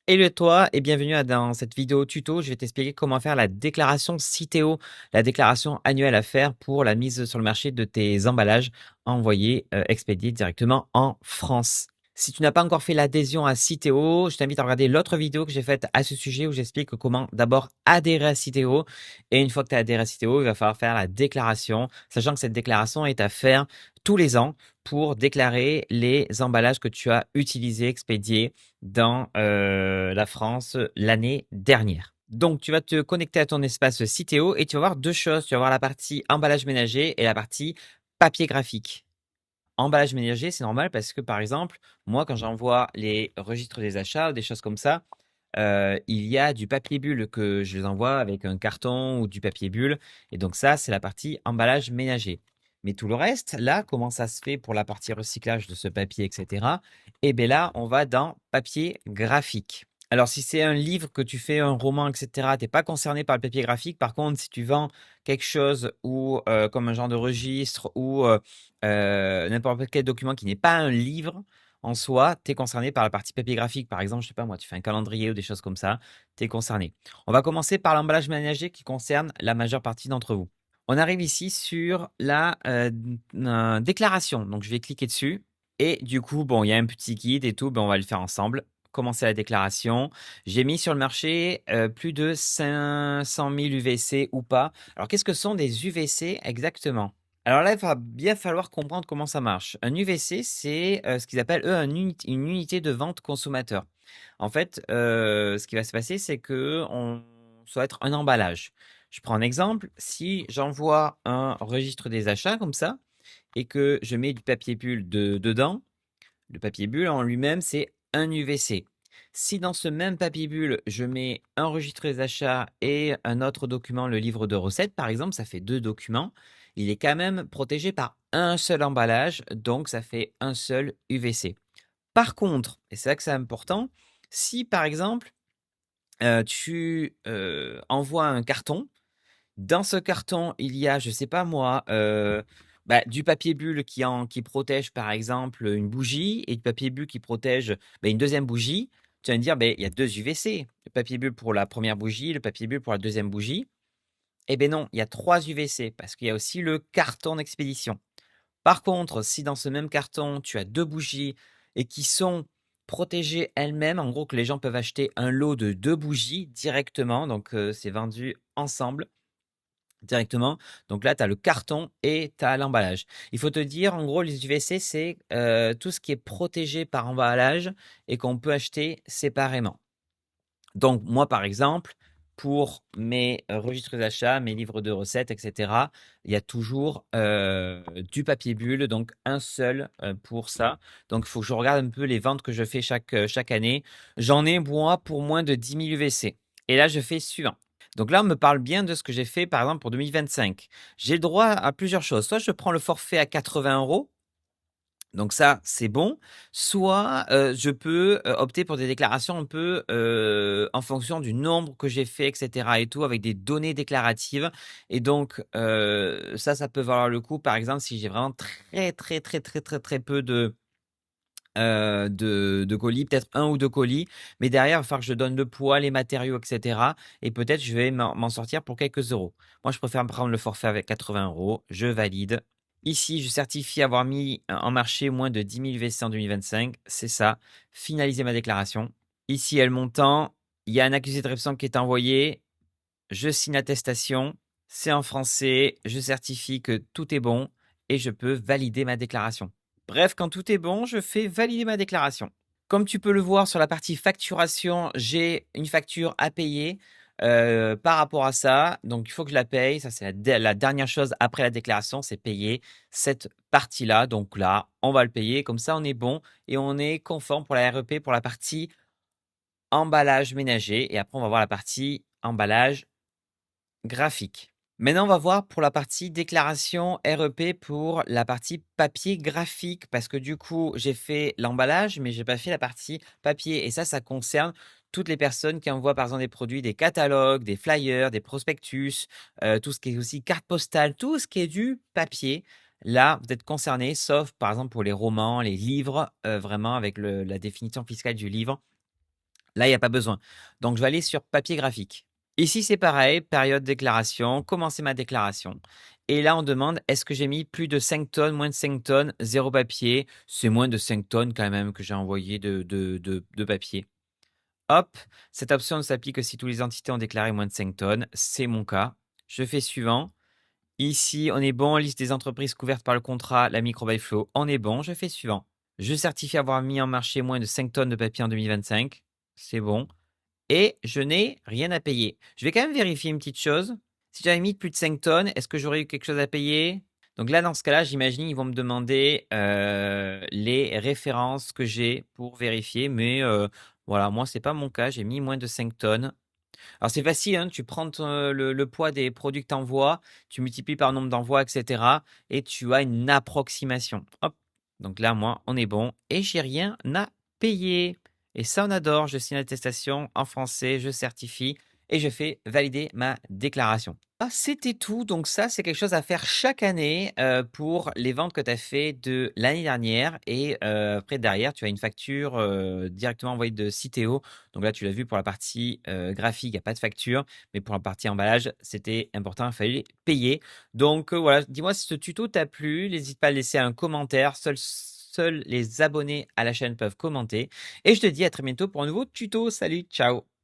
Hello toi et bienvenue dans cette vidéo tuto. Je vais t'expliquer comment faire la déclaration Citeo, la déclaration annuelle à faire pour la mise sur le marché de tes emballages envoyés, expédiés directement en France. Si tu n'as pas encore fait l'adhésion à Citeo, je t'invite à regarder l'autre vidéo que j'ai faite à ce sujet où j'explique comment d'abord adhérer à Citeo. Et une fois que tu as adhéré à Citeo, il va falloir faire la déclaration, sachant que cette déclaration est à faire tous les ans pour déclarer les emballages que tu as utilisés, expédiés dans la France l'année dernière. Donc, tu vas te connecter à ton espace Citeo et tu vas voir deux choses. Tu vas voir la partie emballage ménager et la partie papier graphique. Emballage ménager, c'est normal parce que, par exemple, moi, quand j'envoie les registres des achats ou des choses comme ça, il y a du papier bulle que je les envoie avec un carton ou du papier bulle. Et donc ça, c'est la partie emballage ménager. Mais tout le reste, là, comment ça se fait pour la partie recyclage de ce papier, etc. Et bien là, on va dans papier graphique. Alors, si c'est un livre que tu fais, un roman, etc., tu n'es pas concerné par le papier graphique. Par contre, si tu vends quelque chose ou comme un genre de registre ou n'importe quel document qui n'est pas un livre, en soi, tu es concerné par la partie papier graphique. Par exemple, je sais pas moi, tu fais un calendrier ou des choses comme ça, tu es concerné. On va commencer par l'emballage ménager qui concerne la majeure partie d'entre vous. On arrive ici sur la déclaration. Donc, je vais cliquer dessus. Et du coup, bon, il y a un petit guide et tout, ben, on va le faire ensemble. Commencer la déclaration. J'ai mis sur le marché plus de 500 000 UVC ou pas. Alors, qu'est-ce que sont des UVC exactement? Alors là, il va bien falloir comprendre comment ça marche. Un UVC, c'est ce qu'ils appellent, eux, une unité de vente consommateur. En fait, ce qui va se passer, c'est que ça va être un emballage. Je prends un exemple. Si j'envoie un registre des achats comme ça et que je mets du papier bulle dedans, le papier bulle en lui-même, c'est un UVC. Si dans ce même papier bulle, je mets un registre des achats et un autre document, le livre de recettes, par exemple, ça fait deux documents, il est quand même protégé par un seul emballage, donc ça fait un seul UVC. Par contre, et c'est là que c'est important, si par exemple, tu envoies un carton, dans ce carton, il y a, je sais pas moi, du papier bulle qui protège par exemple une bougie et du papier bulle qui protège une deuxième bougie. Tu vas me dire, il y a deux UVC. Le papier bulle pour la première bougie, le papier bulle pour la deuxième bougie. Eh bien non, il y a trois UVC parce qu'il y a aussi le carton d'expédition. Par contre, si dans ce même carton, tu as deux bougies et qui sont protégées elles-mêmes, en gros que les gens peuvent acheter un lot de deux bougies directement, donc c'est vendu ensemble directement. Donc là, tu as le carton et tu as l'emballage. Il faut te dire, en gros, les UVC, c'est tout ce qui est protégé par emballage et qu'on peut acheter séparément. Donc moi, par exemple, pour mes registres d'achat, mes livres de recettes, etc., il y a toujours du papier bulle, donc un seul pour ça. Donc il faut que je regarde un peu les ventes que je fais chaque année. J'en ai, moi, pour moins de 10 000 UVC. Et là, je fais suivant. Donc là, on me parle bien de ce que j'ai fait, par exemple, pour 2025. J'ai le droit à plusieurs choses. Soit je prends le forfait à 80 euros, donc ça, c'est bon. Soit je peux opter pour des déclarations un peu en fonction du nombre que j'ai fait, etc. et tout, avec des données déclaratives. Et donc ça peut valoir le coup. Par exemple, si j'ai vraiment très très très très très très peu de colis, peut-être un ou deux colis, mais derrière, il va falloir que je donne le poids, les matériaux, etc. Et peut-être je vais m'en sortir pour quelques euros. Moi, je préfère prendre le forfait avec 80 euros. Je valide. Ici, je certifie avoir mis en marché moins de 10 000 VC en 2025. C'est ça. Finaliser ma déclaration. Ici, il y a le montant. Il y a un accusé de réception qui est envoyé. Je signe l'attestation. C'est en français. Je certifie que tout est bon et je peux valider ma déclaration. Bref, quand tout est bon, je fais valider ma déclaration. Comme tu peux le voir sur la partie facturation, j'ai une facture à payer par rapport à ça. Donc, il faut que je la paye. Ça, c'est la dernière chose après la déclaration, c'est payer cette partie-là. Donc là, on va le payer. Comme ça, on est bon et on est conforme pour la REP pour la partie emballage ménager. Et après, on va voir la partie emballage graphique. Maintenant, on va voir pour la partie déclaration REP pour la partie papier graphique parce que du coup, j'ai fait l'emballage, mais j'ai pas fait la partie papier. Et ça concerne toutes les personnes qui envoient par exemple des produits, des catalogues, des flyers, des prospectus, tout ce qui est aussi carte postale, tout ce qui est du papier. Là, vous êtes concerné, sauf par exemple pour les romans, les livres, vraiment avec la définition fiscale du livre. Là, il y a pas besoin. Donc je vais aller sur papier graphique. Ici, c'est pareil, période déclaration, commencer ma déclaration. Et là, on demande, est-ce que j'ai mis plus de 5 tonnes, moins de 5 tonnes, 0 papier? C'est moins de 5 tonnes quand même que j'ai envoyé de papier. Hop, cette option ne s'applique que si toutes les entités ont déclaré moins de 5 tonnes. C'est mon cas. Je fais suivant. Ici, on est bon. Liste des entreprises couvertes par le contrat, la micro by flow. On est bon. Je fais suivant. Je certifie avoir mis en marché moins de 5 tonnes de papier en 2025. C'est bon. Et je n'ai rien à payer. Je vais quand même vérifier une petite chose. Si j'avais mis plus de 5 tonnes, est-ce que j'aurais eu quelque chose à payer? Donc là, dans ce cas-là, j'imagine ils vont me demander les références que j'ai pour vérifier. Mais voilà, moi, c'est pas mon cas. J'ai mis moins de 5 tonnes. Alors c'est facile, hein, tu prends le poids des produits que tu envoies, tu multiplies par le nombre d'envois, etc. Et tu as une approximation. Hop. Donc là, moi, on est bon et j'ai rien à payer. Et ça, on adore. Je signe l'attestation en français, je certifie et je fais valider ma déclaration. Ah, c'était tout. Donc ça, c'est quelque chose à faire chaque année pour les ventes que tu as fait de l'année dernière. Et après, derrière, tu as une facture directement envoyée de Citeo. Donc là, tu l'as vu pour la partie graphique, il n'y a pas de facture. Mais pour la partie emballage, c'était important, il fallait payer. Donc voilà, dis-moi si ce tuto t'a plu. N'hésite pas à laisser un commentaire. Seuls les abonnés à la chaîne peuvent commenter. Et je te dis à très bientôt pour un nouveau tuto. Salut, ciao!